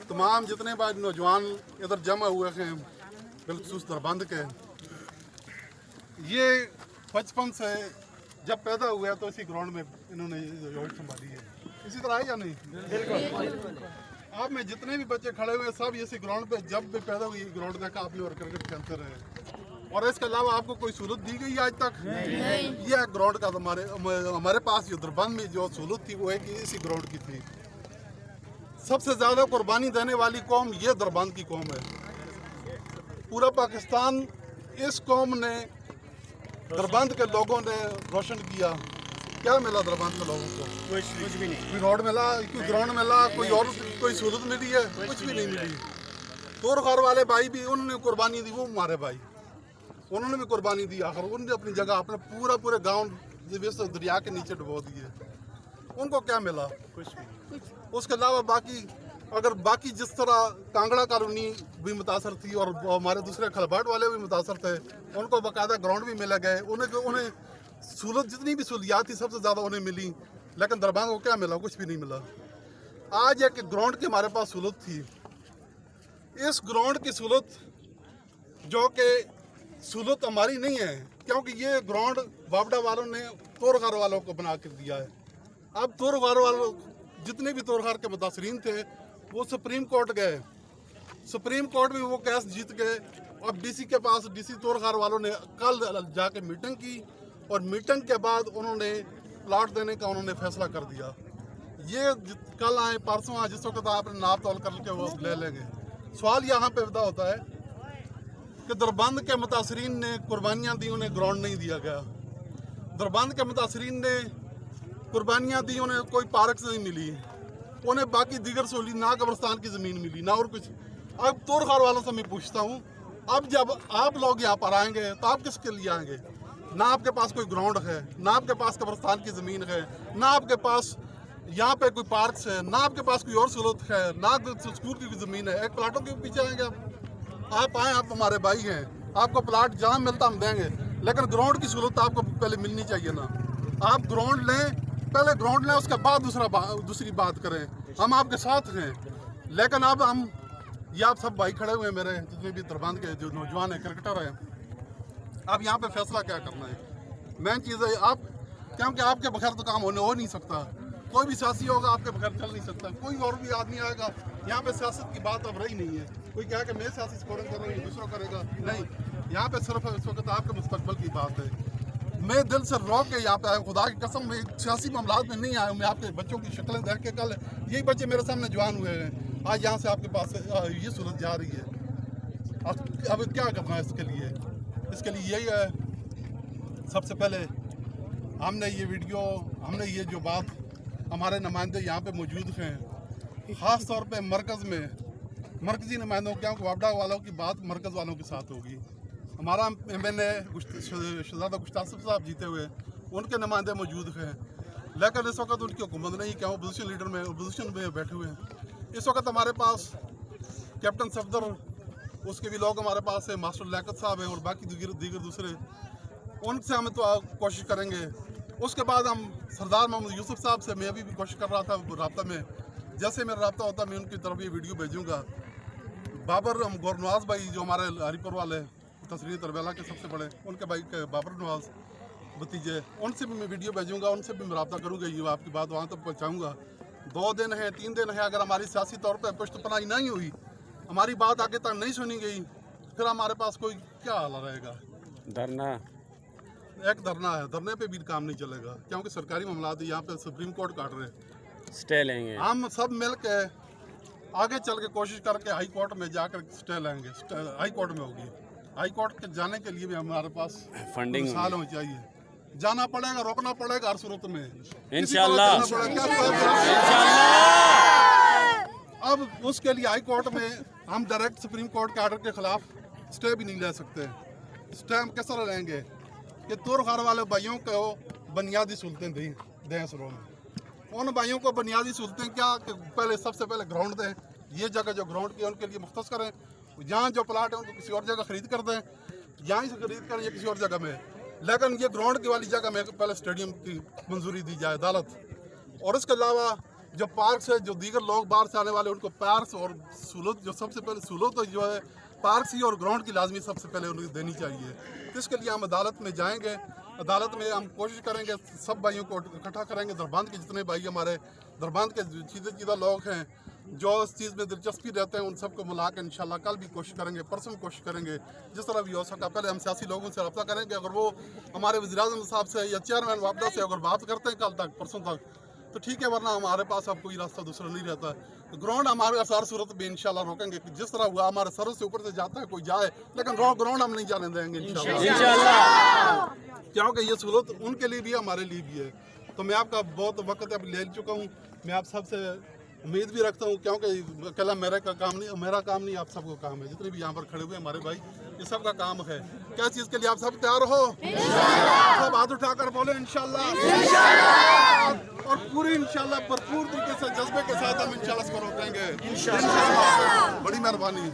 तमाम जितने बाद नौजवान इधर जमा हुए हैं बिलखसूस दरबंद के, ये बचपन से जब पैदा हुआ तो इसी ग्राउंड में इन्होंने रोड संभाली है। इसी तरह है या नहीं? बिल्कुल। आप में जितने भी बच्चे खड़े हुए सब इसी ग्राउंड पे जब भी पैदा हुई ग्राउंड देखा आपने और क्रिकेट खेलते रहे, और इसके अलावा आपको कोई सहूलत दी गई आज तक? नहीं। ये ग्राउंड का हमारे पास जो दरबंद में जो सहूलत थी वो एक इसी ग्राउंड की थी। सबसे ज़्यादा कुर्बानी देने वाली कौम ये दरबंद की कौम है। पूरा पाकिस्तान इस कौम ने दरबंद के लोगों ने रोशन किया। क्या मिला दरबंद के लोगों को? कुछ भी नहीं। कोई रोड मिला, कोई ग्राउंड मिला, कोई और कोई सहूलत मिली है? कुछ भी नहीं मिली। तोरखार वाले भाई भी उन्होंने कुर्बानी दी, वो हमारे भाई उन्होंने भी कुर्बानी दी। आखिर उन्होंने अपनी जगह अपने पूरे गाँव दरिया के नीचे डुबो दिए। उनको क्या मिला? कुछ भी। उसके अलावा बाकी अगर बाकी जिस तरह कांगड़ा कॉलोनी भी मुतासर थी और हमारे दूसरे खलबाट वाले भी मुतासर थे, उनको बाकायदा ग्राउंड भी मिले गए, उन्हें सहूलत जितनी भी सहूलियात थी सबसे ज़्यादा उन्हें मिली। लेकिन दरबंद को क्या मिला? कुछ भी नहीं मिला। आज एक ग्राउंड की हमारे पास सहूलत थी, इस ग्राउंड की सहूलत जो कि सहूलत हमारी नहीं है, क्योंकि ये ग्राउंड बाबडा वालों ने तोरखार वालों को बना कर दिया है। अब तोरखार वालों जितने भी तोरखार के मुतासरीन थे वो सुप्रीम कोर्ट गए, सुप्रीम कोर्ट में वो केस जीत गए। अब डीसी के पास डीसी तोरखार वालों ने कल जाके मीटिंग की और मीटिंग के बाद उन्होंने प्लाट देने का उन्होंने फैसला कर दिया। ये कल आए परसों आए, जिस वक्त आपने नाप तोल करके वो ले लेंगे। सवाल यहाँ पे पैदा होता है कि दरबंद के मुतासरीन ने कुर्बानियाँ दी, उन्हें ग्राउंड नहीं दिया गया। दरबंद के मुतासरीन ने कुर्बानियाँ दी, उन्हें कोई पार्क नहीं मिली, उन्हें बाकी दीगर सहूलियत ना कब्रिस्तान की ज़मीन मिली ना और कुछ। अब तोरखार वालों से मैं पूछता हूँ, अब जब आप लोग यहाँ पर आएंगे तो आप किसके लिए आएंगे? ना आपके पास कोई ग्राउंड है, ना आपके पास कब्रिस्तान की ज़मीन है, ना आपके पास यहाँ पे कोई पार्क है, ना आपके पास कोई और सहूलत है, ना स्कूल की ज़मीन है। एक प्लाटों के पीछे आएंगे आप आएँ, आप हमारे भाई हैं, आपको प्लाट जहाँ मिलता हम देंगे, लेकिन ग्राउंड की सहूलत आपको पहले मिलनी चाहिए ना। आप ग्राउंड लें, पहले ग्राउंड लें, उसके बाद दूसरी बात करें। हम आपके साथ हैं, लेकिन अब हम ये आप सब भाई खड़े हुए हैं मेरे जितने भी दरबंद के जो नौजवान हैं, क्रिकेटर हैं, अब यहाँ पे फैसला क्या करना है? मेन चीज़ है आप, क्योंकि आपके बगैर तो काम हो नहीं सकता। कोई भी सियासी होगा आपके बगैर चल नहीं सकता। कोई और भी आदमी आएगा, यहाँ पे सियासत की बात अब रही नहीं है। कोई कहे कि मैं सियासी स्कोरिंग कर रही हूँ, दूसरा करेगा नहीं। यहाँ पे सिर्फ इस वक्त आपके मुस्तकबिल की बात है। मैं दिल से रो के यहाँ पे आया, खुदा की कसम में सियासी मामलात में नहीं आया। मैं आपके बच्चों की शक्लें देख के, कल यही बच्चे मेरे सामने जवान हुए हैं, आज यहाँ से आपके पास ये सूरत जा रही है। अब क्या करना है इसके लिए? इसके लिए यही है, सबसे पहले हमने ये जो बात, हमारे नुमाइंदे यहाँ पे मौजूद हैं, ख़ास तौर पे मरकज़ी नुमाइंदों, क्योंकि वापडा वालों की बात मरकज़ वालों के साथ होगी। हमारा MNA शहजादा गुश्तासिफ साहब जीते हुए, उनके नुमाइंदे मौजूद हैं, लेकिन इस वक्त उनकी हुकूमत नहीं, क्या अपोजिशन में बैठे हुए हैं। इस वक्त हमारे पास कैप्टन सफदर, उसके भी लोग हमारे पास हैं, मास्टर लियाकत साहब हैं और बाकी दीगर दूसरे, उनसे हम तो कोशिश करेंगे। उसके बाद हम सरदार मोहम्मद यूसुफ साहब से मैं अभी भी कोशिश कर रहा था रब्ता में, जैसे मेरा रब्ता होता मैं उनकी तरफ ये वीडियो भेजूँगा। बाबर गौर नवाज भाई जो हमारे हरीपुर वाले तस्रीर तरबेला के सबसे बड़े, उनके भाई के बाबर नवाज भतीजे, उनसे भी मैं वीडियो भेजूँगा, उनसे भी मैं रब्ता करूँगा, ये आपकी बात वहाँ तक पहुँचाऊँगा। 2 दिन है 3 दिन है, अगर हमारी सियासी तौर पर पुश्तपनाही नहीं हुई, हमारी बात आगे तक नहीं सुनी गई, फिर हमारे पास कोई क्या हाल रहेगा? धरना, एक धरना है, धरने पे भी काम नहीं चलेगा, क्योंकि सरकारी मामलात यहाँ पे सुप्रीम कोर्ट काट रहे, स्टे लेंगे। हम सब मिल के आगे चल के कोशिश करके हाई कोर्ट में जाकर स्टे लेंगे। हाई कोर्ट में होगी, हाई कोर्ट के जाने के लिए भी हमारे पास फंडिंग साल होनी चाहिए, जाना पड़ेगा, रोकना पड़ेगा हर सूरत में, इंशाल्लाह। अब उसके लिए हाई कोर्ट में हम डायरेक्ट सुप्रीम कोर्ट के आर्डर के खिलाफ स्टे भी नहीं ले सकते। स्टे हम किस तरह लेंगे कि तोरखार वाले भाइयों को बुनियादी सहूलतें दें इस रो में। उन भाइयों को बुनियादी सहूलतें क्या कि पहले सबसे पहले ग्राउंड दें, ये जगह जो ग्राउंड की है उनके लिए मुख्तस करें, जहाँ जो प्लाट है उनको किसी और जगह खरीद कर दें, यहाँ से खरीद करें या किसी और जगह में, लेकिन ये ग्राउंड की वाली जगह में पहले स्टेडियम की मंजूरी दी जाए अदालत। और इसके अलावा जो पार्क से जो दीगर लोग बाहर से आने वाले उनको पार्क और सहूलत, जो सबसे पहले सहूलत तो जो है पार्क ही और ग्राउंड की लाजमी सबसे पहले उन्हें देनी चाहिए। तो इसके लिए हम अदालत में जाएंगे, अदालत में हम कोशिश करेंगे सब भाइयों को इकट्ठा करेंगे, दरबंद के जितने भाई हमारे दरबंद के सीधे लोग हैं जो इस चीज़ में दिलचस्पी रहते हैं उन सबको मिला के इंशाल्लाह कल भी कोशिश करेंगे, परसों भी कोशिश करेंगे, जिस तरह भी हो सका। पहले हम सियासी लोगों से रब्ता करेंगे, अगर वो हमारे वज़ीर-ए-आज़म साहब से या चेयरमैन वापदा से अगर बात करते हैं कल तक परसों तक तो ठीक है, वरना हमारे पास अब कोई रास्ता दूसरा नहीं रहता है। तो ग्राउंड हमारे हर सूरत में इंशाल्लाह रोकेंगे, जिस तरह हुआ हमारे सरों से ऊपर से जाता है कोई जाए, लेकिन ग्राउंड हम नहीं जाने देंगे इंशाल्लाह, क्योंकि ये सहूलत उनके लिए भी है, हमारे लिए भी है। तो मैं आपका बहुत वक्त अब ले चुका हूँ, मैं आप सबसे उम्मीद भी रखता हूँ, क्योंकि अकेला मेरा काम नहीं, आप सबको काम है, जितने भी यहाँ पर खड़े हुए हमारे भाई, ये सब का काम है। क्या चीज़ के लिए आप सब तैयार हो? सब हाथ उठाकर बोले इंशाल्लाह, और पूरी इंशाल्लाह भरपूर तरीके से जज्बे के साथ हम इंशाल्लाह इसको रोकेंगे। बड़ी मेहरबानी।